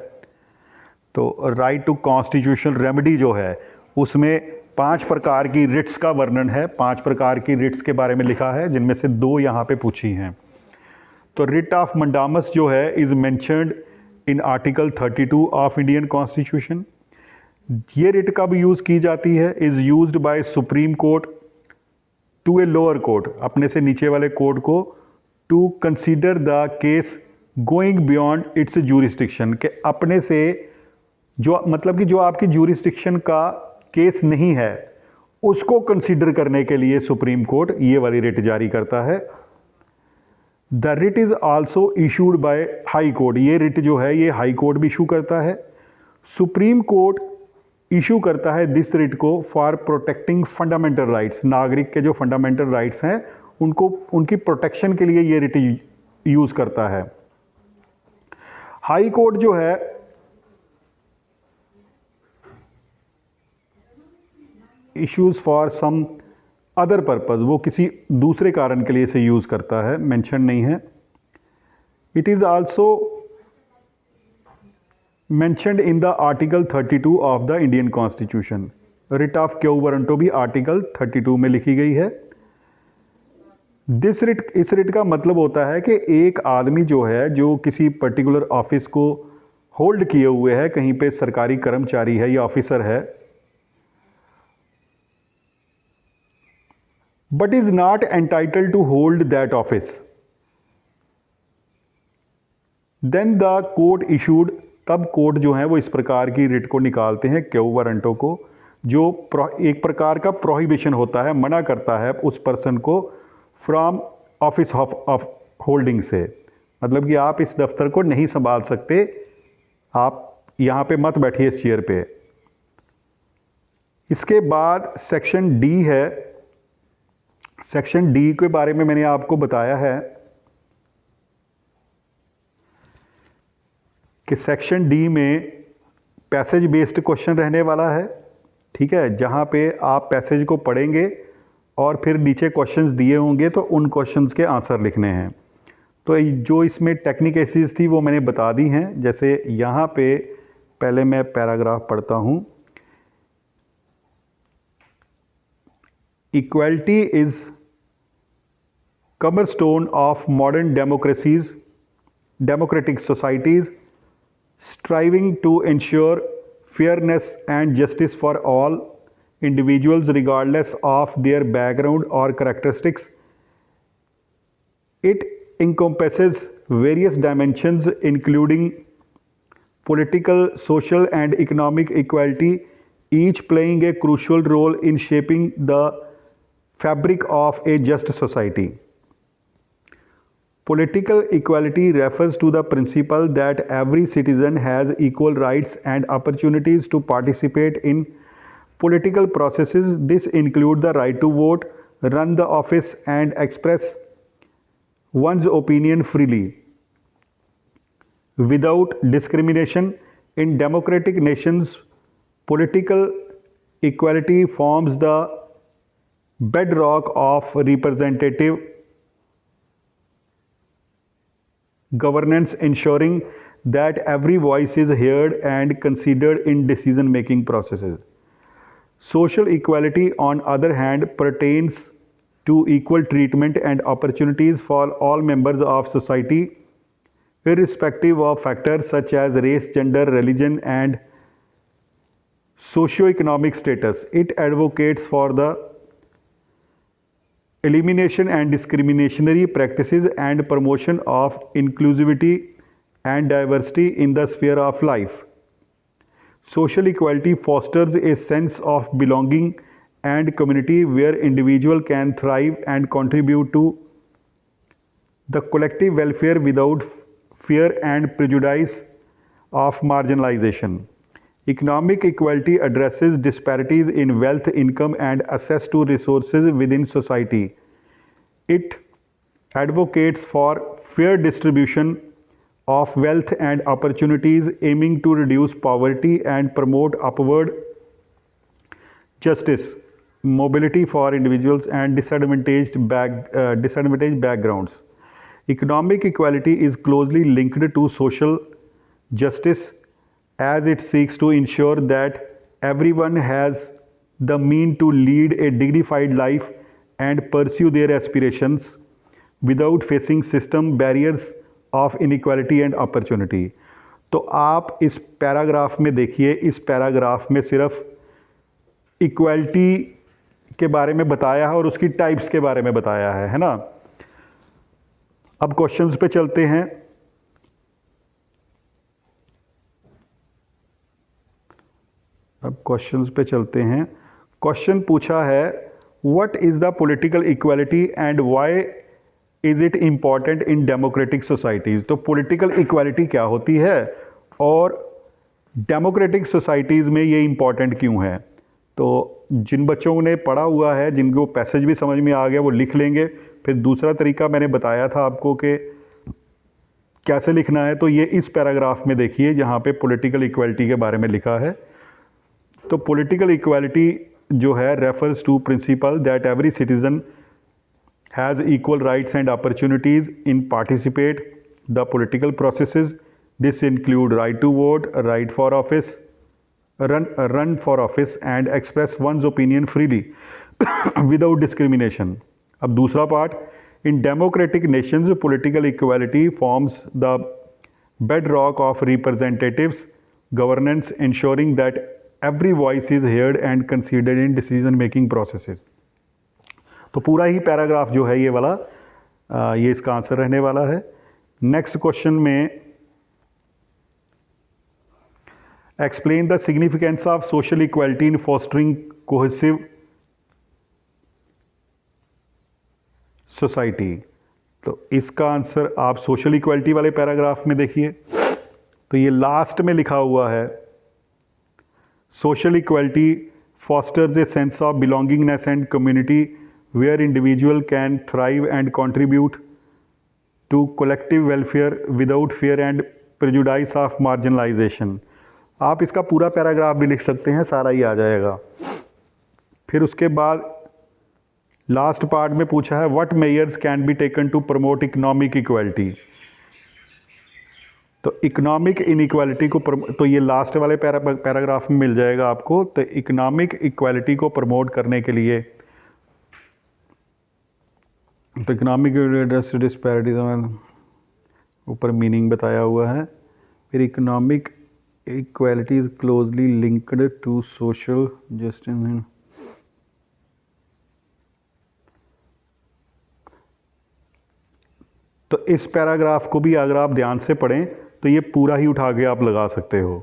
तो राइट टू कॉन्स्टिट्यूशनल रेमेडी जो है उसमें 5 प्रकार की रिट्स का वर्णन है, 5 प्रकार की रिट्स के बारे में लिखा है, जिनमें से 2 यहाँ पे पूछी हैं। तो रिट ऑफ मंडामस जो है is mentioned in article 32 of Indian constitution. ये रिट कब यूज़ की जाती है? Is used by supreme court to a lower court, अपने से नीचे वाले कोर्ट को, to consider the case going beyond its jurisdiction, के अपने से जो मतलब कि जो आपकी जूरिस्डिक्शन का केस नहीं है उसको कंसीडर करने के लिए सुप्रीम कोर्ट ये वाली रिट जारी करता है। The writ is also issued by high court, ये रिट जो है ये हाई कोर्ट भी इशू करता है। सुप्रीम कोर्ट इशू करता है दिस रिट को फॉर प्रोटेक्टिंग फंडामेंटल राइट्स, नागरिक के जो फंडामेंटल राइट्स हैं उनको, उनकी प्रोटेक्शन के लिए ये रिट यूज़ करता है। हाई कोर्ट जो है issues for some other purpose, वो किसी दूसरे कारण के लिए इसे यूज़ करता है, मेंशन नहीं है। It is also mentioned in the article 32 of the Indian constitution. Writ of quo warranto भी आर्टिकल 32 में लिखी गई है। दिस रिट, इस रिट का मतलब होता है कि एक आदमी जो है जो किसी पर्टिकुलर ऑफिस को होल्ड किए हुए है, कहीं पे सरकारी कर्मचारी है या ऑफिसर है, but is not entitled to hold that office, then the court issued, तब कोर्ट जो है वो इस प्रकार की रिट को निकालते हैं, क्यू वारंटो को, जो एक प्रकार का प्रोहिबिशन होता है, मना करता है उस पर्सन को फ्रॉम ऑफिस ऑफ होल्डिंग से, मतलब कि आप इस दफ्तर को नहीं संभाल सकते, आप यहाँ पे मत बैठिए इस चेयर पे। इसके बाद सेक्शन डी है। सेक्शन डी के बारे में मैंने आपको बताया है कि सेक्शन डी में पैसेज बेस्ड क्वेश्चन रहने वाला है, ठीक है, जहाँ पे आप पैसेज को पढ़ेंगे और फिर नीचे क्वेश्चंस दिए होंगे तो उन क्वेश्चंस के आंसर लिखने हैं। तो जो इसमें टेक्निकलिटीज थी वो मैंने बता दी हैं। जैसे यहाँ पे पहले मैं पैराग्राफ पढ़ता हूँ। Equality is cornerstone of modern democratic societies, striving to ensure fairness and justice for all individuals regardless of their background or characteristics. It encompasses various dimensions including political, social and economic equality, each playing a crucial role in shaping the fabric of a just society. Political equality refers to the principle that every citizen has equal rights and opportunities to participate in political processes. This includes the right to vote, run the office, and express one's opinion freely without discrimination. In democratic nations, political equality forms the bedrock of representative governance, ensuring that every voice is heard and considered in decision-making processes. Social equality, on other hand, pertains to equal treatment and opportunities for all members of society, irrespective of factors such as race, gender, religion, and socio-economic status. It advocates for the elimination and discriminatory practices and promotion of inclusivity and diversity in the sphere of life. Social equality fosters a sense of belonging and community where individuals can thrive and contribute to the collective welfare without fear and prejudice of marginalization. Economic equality addresses disparities in wealth, income, and access to resources within society. It advocates for fair distribution of wealth and opportunities, aiming to reduce poverty and promote upward justice, mobility for individuals and disadvantaged backgrounds. Economic equality is closely linked to social justice as it seeks to ensure that everyone has the means to lead a dignified life and pursue their aspirations without facing system barriers of inequality and opportunity. तो आप इस paragraph में देखिए, इस paragraph में सिर्फ equality के बारे में बताया है और उसकी टाइप्स के बारे में बताया है ना। अब क्वेश्चंस पे चलते हैं। क्वेश्चन पूछा है, what is the political equality and why is it important in democratic societies. तो पॉलिटिकल इक्वालिटी क्या होती है और डेमोक्रेटिक सोसाइटीज़ में ये इम्पॉर्टेंट क्यों है। तो जिन बच्चों ने पढ़ा हुआ है, जिनको पैसेज भी समझ में आ गया, वो लिख लेंगे। फिर दूसरा तरीका मैंने बताया था आपको कि कैसे लिखना है, तो ये इस पैराग्राफ में देखिए जहाँ पे पॉलिटिकल इक्वालिटी के बारे में लिखा है। तो पॉलिटिकल इक्वालिटी जो है refers to principle that every citizen has equal rights and opportunities in participate the political processes. This include right to vote, right for office, run for office and express one's opinion freely without discrimination. अब दूसरा part, in democratic nations political equality forms the bedrock of representatives governance, ensuring that every voice is heard and considered in decision making processes. तो पूरा ही paragraph जो है ये वाला ये इसका आंसर रहने वाला है। नेक्स्ट क्वेश्चन में explain the significance of social equality in fostering cohesive society। तो इसका आंसर आप सोशल इक्वालिटी वाले पैराग्राफ में देखिए। तो ये लास्ट में लिखा हुआ है, social equality fosters a sense of belongingness and community where individual can thrive and contribute to collective welfare without fear and prejudice of marginalisation. आप इसका पूरा पैराग्राफ भी लिख सकते हैं, सारा ही आ जाएगा। फिर उसके बाद लास्ट पार्ट में पूछा है what measures can be taken to promote economic equality. तो इकोनॉमिक इनइक्वालिटी को तो ये लास्ट वाले पैराग्राफ में मिल जाएगा आपको। तो इकोनॉमिक इक्वालिटी को प्रमोट करने के लिए तो इकोनॉमिक डिस्पैरिटीज ऊपर मीनिंग बताया हुआ है। फिर economic equality is closely linked to social justice. तो इस पैराग्राफ को भी अगर आप ध्यान से पढ़ें तो ये पूरा ही उठा के आप लगा सकते हो।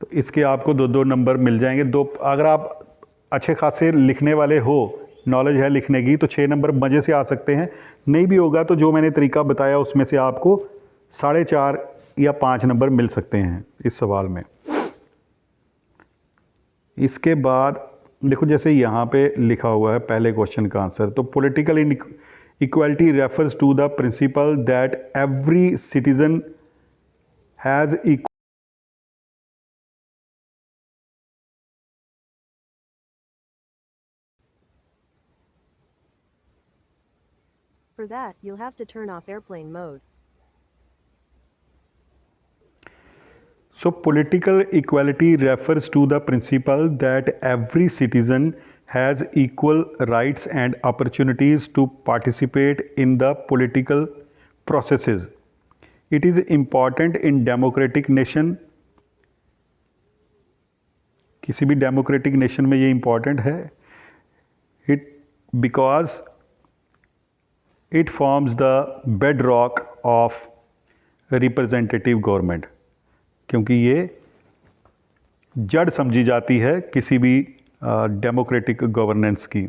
तो इसके आपको 2-2 नंबर मिल जाएंगे। दो अगर आप अच्छे खासे लिखने वाले हो, नॉलेज है लिखने की, तो 6 नंबर मज़े से आ सकते हैं। नहीं भी होगा तो जो मैंने तरीका बताया उसमें से आपको 4.5 या 5 नंबर मिल सकते हैं इस सवाल में। इसके बाद देखो जैसे यहाँ पे लिखा हुआ है पहले क्वेश्चन का आंसर, तो political equality refers to the principle that every citizen has equal. For that, you'll have to turn off airplane mode. So political equality refers to the principle that every citizen has equal rights and opportunities to participate in the political processes. It is important in democratic nation, किसी भी democratic nation में ये important है, because it forms the bedrock of representative government, क्योंकि ये जड़ समझी जाती है किसी भी डेमोक्रेटिक गवर्नेंस की।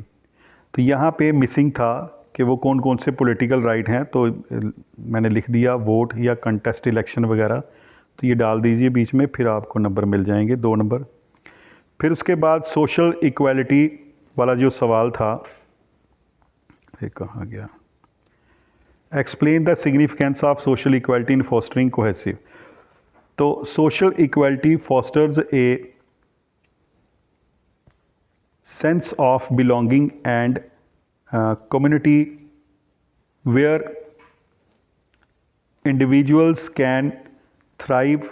तो यहाँ पे मिसिंग था कि वो कौन कौन से पॉलिटिकल राइट हैं, तो मैंने लिख दिया वोट या कंटेस्ट इलेक्शन वगैरह। तो ये डाल दीजिए बीच में, फिर आपको नंबर मिल जाएंगे 2 नंबर। फिर उसके बाद सोशल इक्वालिटी वाला जो सवाल था, ये कहाँ गया, explain the significance of social equality in fostering cohesive. तो social equality fosters a sense of belonging and community where individuals can thrive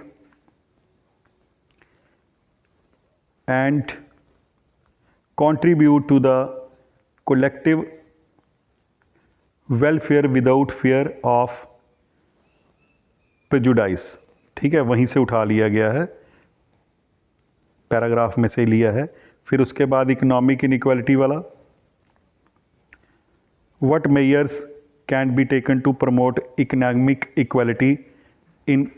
and contribute to the collective welfare without fear of prejudice। ठीक है, वहीं से उठा लिया गया है, paragraph में से लिया है। फिर उसके बाद इकोनॉमिक इनइक्वालिटी वाला, what measures can be taken to promote economic equality in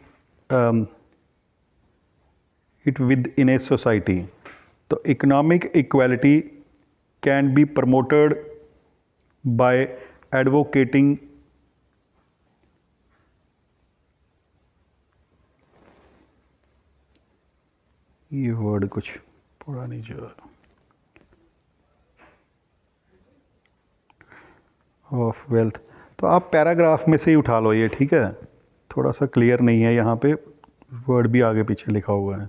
it with in a society. तो economic equality can be promoted by advocating ये वर्ड कुछ पढ़ा नहीं जा रहा, ऑफ वेल्थ। तो आप पैराग्राफ में से ही उठा लो ये, ठीक है, थोड़ा सा क्लियर नहीं है यहाँ पे, वर्ड भी आगे पीछे लिखा हुआ है।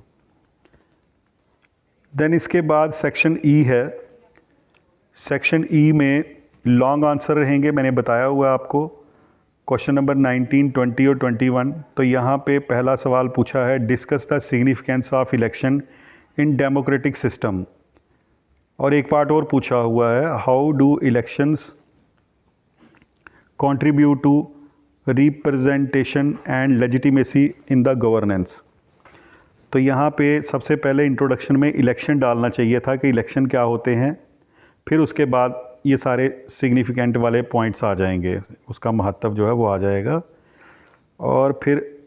देन इसके बाद सेक्शन ई है। सेक्शन ई में लॉन्ग आंसर रहेंगे, मैंने बताया हुआ है आपको, क्वेश्चन नंबर 19, 20 और 21। तो यहाँ पे पहला सवाल पूछा है discuss the significance of election in democratic system, और एक पार्ट और पूछा हुआ है how do elections contribute to representation and legitimacy in the governance. तो यहाँ पे सबसे पहले इंट्रोडक्शन में इलेक्शन डालना चाहिए था कि इलेक्शन क्या होते हैं, फिर उसके बाद ये सारे सिग्निफिकेंट वाले पॉइंट्स आ जाएंगे, उसका महत्व जो है वो आ जाएगा। और फिर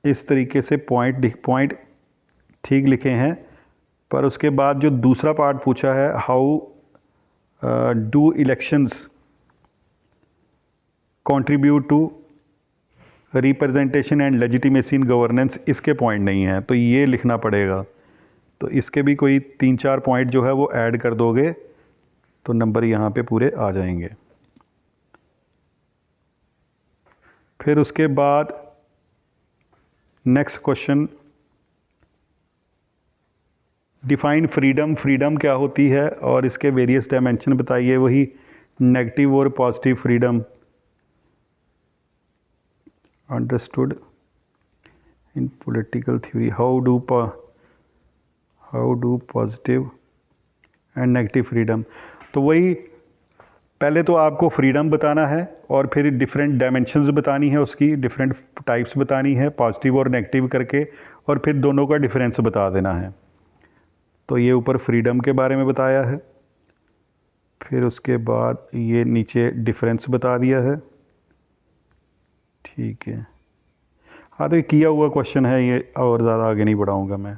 इस तरीके से पॉइंट ठीक लिखे हैं। पर उसके बाद जो दूसरा पार्ट पूछा है how do elections contribute to representation and legitimacy in governance, इसके पॉइंट नहीं है, तो ये लिखना पड़ेगा। तो इसके भी कोई 3-4 पॉइंट जो है वो ऐड कर दोगे तो नंबर यहाँ पे पूरे आ जाएंगे। फिर उसके बाद next question, define freedom, freedom क्या होती है और इसके वेरियस डायमेंशन बताइए। वही नेगेटिव और positive freedom. Understood in political theory how do positive and negative freedom. तो वही पहले तो आपको फ्रीडम बताना है और फिर डिफरेंट डायमेंशंस बतानी है, उसकी डिफरेंट टाइप्स बतानी है पॉजिटिव और नेगेटिव करके, और फिर दोनों का डिफरेंस बता देना है। तो ये ऊपर फ्रीडम के बारे में बताया है, फिर उसके बाद ये नीचे डिफरेंस बता दिया है। ठीक है, हाँ तो ये किया हुआ क्वेश्चन है ये, और ज़्यादा आगे नहीं बढ़ाऊँगा मैं।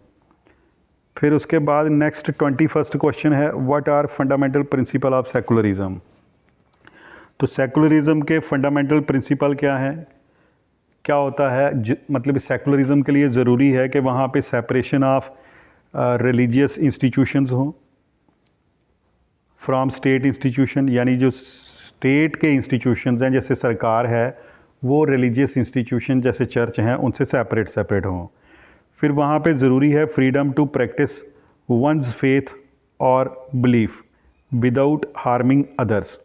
फिर उसके बाद नेक्स्ट 21st क्वेश्चन है, what are fundamental principle of secularism. तो सेकुलरिज्म के फंडामेंटल प्रिंसिपल क्या हैं, क्या होता है, मतलब सेकुलरिज्म के लिए ज़रूरी है कि वहाँ पे सेपरेशन ऑफ रिलीजियस इंस्टीट्यूशंस हों फ्रॉम स्टेट इंस्टीट्यूशन, यानी जो स्टेट के इंस्टीट्यूशंस हैं जैसे सरकार है, वो रिलीजियस इंस्टीट्यूशन जैसे चर्च हैं उनसे सेपरेट हों। फिर वहाँ पे ज़रूरी है freedom to practise one's faith और बिलीफ विदाउट हार्मिंग अदर्स।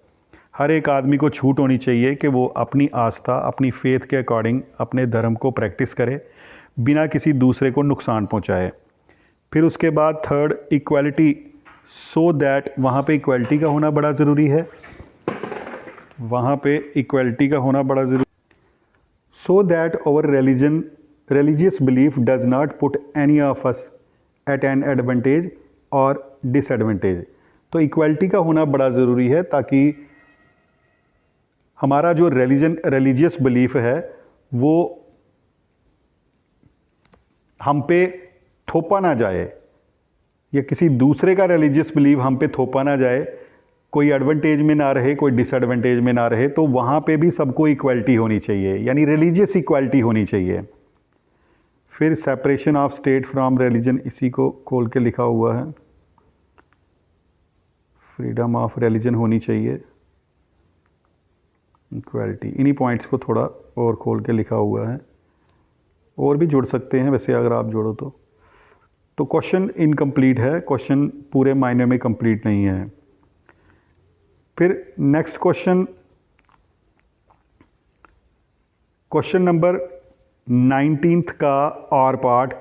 हर एक आदमी को छूट होनी चाहिए कि वो अपनी आस्था, अपनी फेथ के अकॉर्डिंग अपने धर्म को प्रैक्टिस करे बिना किसी दूसरे को नुकसान पहुँचाए। फिर उसके बाद थर्ड, इक्वालिटी, सो दैट, वहाँ पे इक्वालिटी का होना बड़ा ज़रूरी है, वहाँ पे इक्वालिटी का होना बड़ा ज़रूरी, so that our religious belief does not put any of us at an advantage और disadvantage। तो इक्वालिटी का होना बड़ा ज़रूरी है ताकि हमारा जो रिलीजियस बिलीफ है वो हम पे थोपा ना जाए, या किसी दूसरे का रिलीजियस बिलीफ हम पे थोपा ना जाए, कोई एडवांटेज में ना रहे, कोई डिसएडवांटेज में ना रहे। तो वहाँ पे भी सबको इक्वालिटी होनी चाहिए, यानी रिलीजियस इक्वालिटी होनी चाहिए। फिर separation of state from religion, इसी को खोल के लिखा हुआ है, फ्रीडम ऑफ रिलीजन होनी चाहिए, इक्वालिटी, इन्हीं पॉइंट्स को थोड़ा और खोल के लिखा हुआ है, और भी जुड़ सकते हैं वैसे अगर आप जोड़ो तो क्वेश्चन इनकम्प्लीट है, क्वेश्चन पूरे मायने में कंप्लीट नहीं है। फिर नेक्स्ट क्वेश्चन नंबर 19th का और part,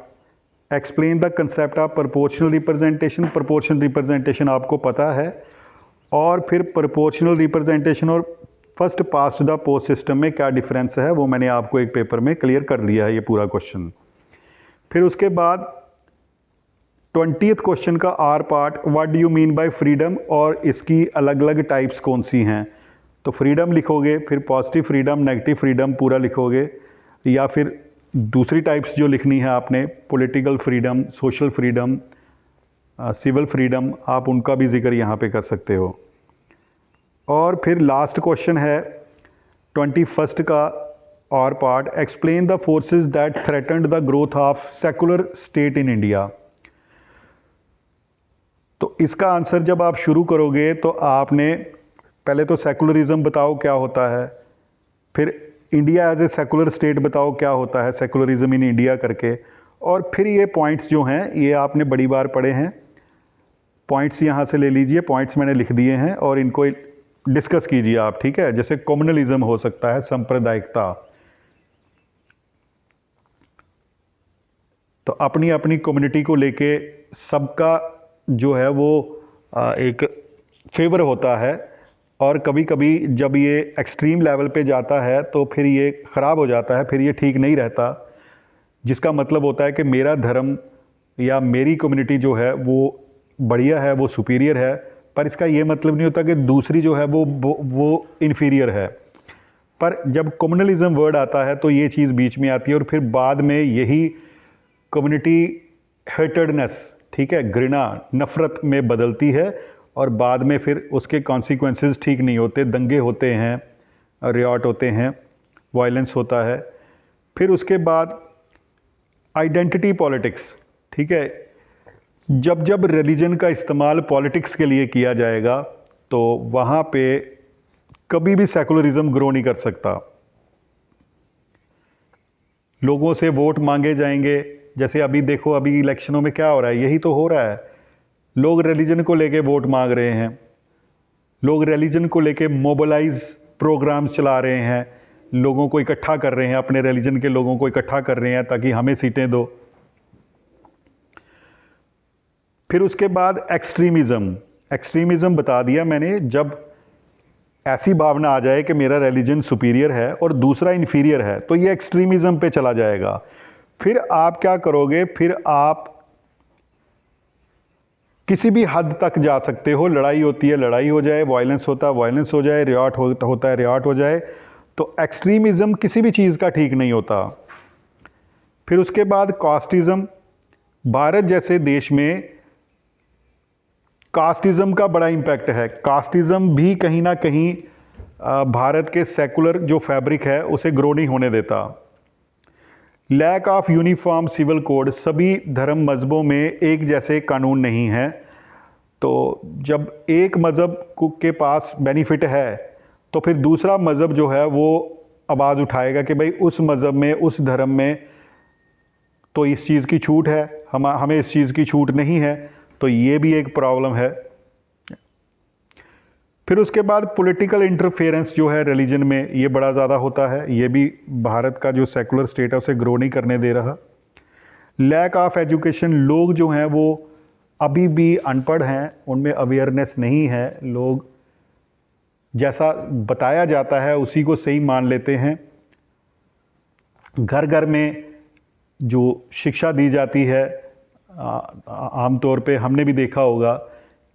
explain the concept of proportional representation. Proportional representation आपको पता है, और फिर प्रोपोर्शनल रिप्रेजेंटेशन और first past the post system में क्या डिफरेंस है वो मैंने आपको एक पेपर में क्लियर कर दिया है ये पूरा क्वेश्चन। फिर उसके बाद 20th क्वेश्चन का आर part, what do you mean by freedom, और इसकी अलग अलग टाइप्स कौन सी हैं। तो फ्रीडम लिखोगे, फिर पॉजिटिव फ्रीडम, नेगेटिव फ्रीडम पूरा लिखोगे, या फिर दूसरी टाइप्स जो लिखनी है आपने, political freedom, social freedom, civil freedom, आप उनका भी जिक्र यहाँ पे कर सकते हो। और फिर लास्ट क्वेश्चन है 21st का और part, explain the forces that threatened the growth of secular state in India. तो इसका आंसर जब आप शुरू करोगे तो आपने पहले तो सेकुलरिज्म बताओ क्या होता है, फिर India as a secular state बताओ क्या होता है, सेकुलरिज्म इन इंडिया करके, और फिर ये पॉइंट्स जो हैं ये आपने बड़ी बार पढ़े हैं, पॉइंट्स यहाँ से ले लीजिए, पॉइंट्स मैंने लिख दिए हैं और इनको डिस्कस कीजिए आप, ठीक है। जैसे कम्युनलिज्म हो सकता है, सांप्रदायिकता, तो अपनी अपनी कम्युनिटी को लेके सबका जो है वो एक फेवर होता है, और कभी कभी जब ये एक्सट्रीम लेवल पे जाता है तो फिर ये ख़राब हो जाता है, फिर ये ठीक नहीं रहता, जिसका मतलब होता है कि मेरा धर्म या मेरी कम्युनिटी जो है वो बढ़िया है, वो सुपीरियर है, पर इसका ये मतलब नहीं होता कि दूसरी जो है वो इन्फीरियर है। पर जब कम्युनलिज्म वर्ड आता है तो ये चीज़ बीच में आती है, और फिर बाद में यही कम्युनिटी हेटेडनेस, ठीक है, घृणा, नफ़रत में बदलती है, और बाद में फिर उसके कॉन्सिक्वेंसेस ठीक नहीं होते, दंगे होते हैं, रियॉट होते हैं, वायलेंस होता है। फिर उसके बाद आइडेंटिटी पॉलिटिक्स, ठीक है, जब जब रिलीजन का इस्तेमाल पॉलिटिक्स के लिए किया जाएगा तो वहाँ पे कभी भी सेकुलरिज्म ग्रो नहीं कर सकता। लोगों से वोट मांगे जाएंगे। जैसे अभी देखो, अभी इलेक्शनों में क्या हो रहा है, यही तो हो रहा है। लोग रिलीजन को लेके वोट मांग रहे हैं, लोग रिलीजन को लेके मोबिलाइज प्रोग्राम्स चला रहे हैं, लोगों को इकट्ठा कर रहे हैं, अपने रिलीजन के लोगों को इकट्ठा कर रहे हैं ताकि हमें सीटें दो। फिर उसके बाद एक्सट्रीमिज़म। एक्सट्रीमिज़म बता दिया मैंने, जब ऐसी भावना आ जाए कि मेरा रिलीजन सुपीरियर है और दूसरा इन्फीरियर है, तो ये एक्सट्रीमिज़म पे चला जाएगा। फिर आप क्या करोगे, फिर आप किसी भी हद तक जा सकते हो। लड़ाई होती है, लड़ाई हो जाए, वायलेंस होता है, वायलेंस हो जाए, रियाट होता है, रियाट हो जाए। तो एक्सट्रीमिज़म किसी भी चीज़ का ठीक नहीं होता। फिर उसके बाद कास्टिज़म। भारत जैसे देश में कास्टिज़म का बड़ा इम्पैक्ट है। कास्टिज़म भी कहीं ना कहीं भारत के सेकुलर जो फैब्रिक है उसे ग्रो नहीं होने देता। Lack of uniform civil code. सभी धर्म मज़हबों में एक जैसे कानून नहीं हैं। तो जब एक मज़हब के पास बेनिफिट है तो फिर दूसरा मज़हब जो है वो आवाज़ उठाएगा कि भाई उस मज़हब में, उस धर्म में तो इस चीज़ की छूट है, हमें इस चीज़ की छूट नहीं है। तो ये भी एक प्रॉब्लम है। फिर उसके बाद पॉलिटिकल इंटरफेरेंस जो है रिलीजन में, ये बड़ा ज़्यादा होता है। ये भी भारत का जो सेकुलर स्टेट है उसे ग्रो नहीं करने दे रहा। Lack of education. लोग जो हैं वो अभी भी अनपढ़ हैं, उनमें अवेयरनेस नहीं है। लोग जैसा बताया जाता है उसी को सही मान लेते हैं। घर घर में जो शिक्षा दी जाती है, आमतौर पे हमने भी देखा होगा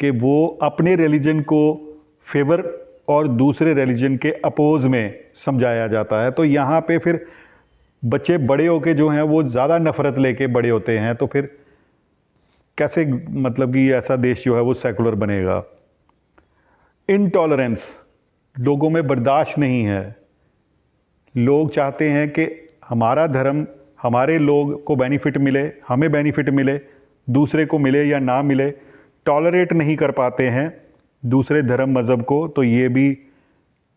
कि वो अपने रिलीजन को फेवर और दूसरे रिलीजन के अपोज में समझाया जाता है। तो यहाँ पे फिर बच्चे बड़े होके जो हैं वो ज़्यादा नफ़रत लेके बड़े होते हैं। तो फिर कैसे मतलब कि ऐसा देश जो है वो सेकुलर बनेगा। इनटॉलरेंस। लोगों में बर्दाश्त नहीं है। लोग चाहते हैं कि हमारा धर्म, हमारे लोग को बेनिफिट मिले, हमें बेनिफिट मिले, दूसरे को मिले या ना मिले। टॉलरेट नहीं कर पाते हैं दूसरे धर्म मज़हब को। तो ये भी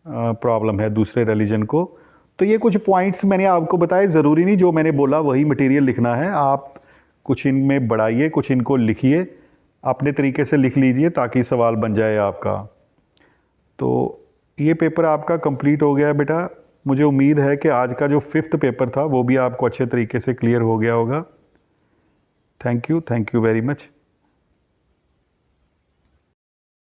प्रॉब्लम है दूसरे रिलीजन को। तो ये कुछ पॉइंट्स मैंने आपको बताए। ज़रूरी नहीं जो मैंने बोला वही मटेरियल लिखना है। आप कुछ इनमें बढ़ाइए, कुछ इनको लिखिए, अपने तरीके से लिख लीजिए ताकि सवाल बन जाए आपका। तो ये पेपर आपका कंप्लीट हो गया बेटा। मुझे उम्मीद है कि आज का जो 5th पेपर था वो भी आपको अच्छे तरीके से क्लियर हो गया होगा। Thank you very much.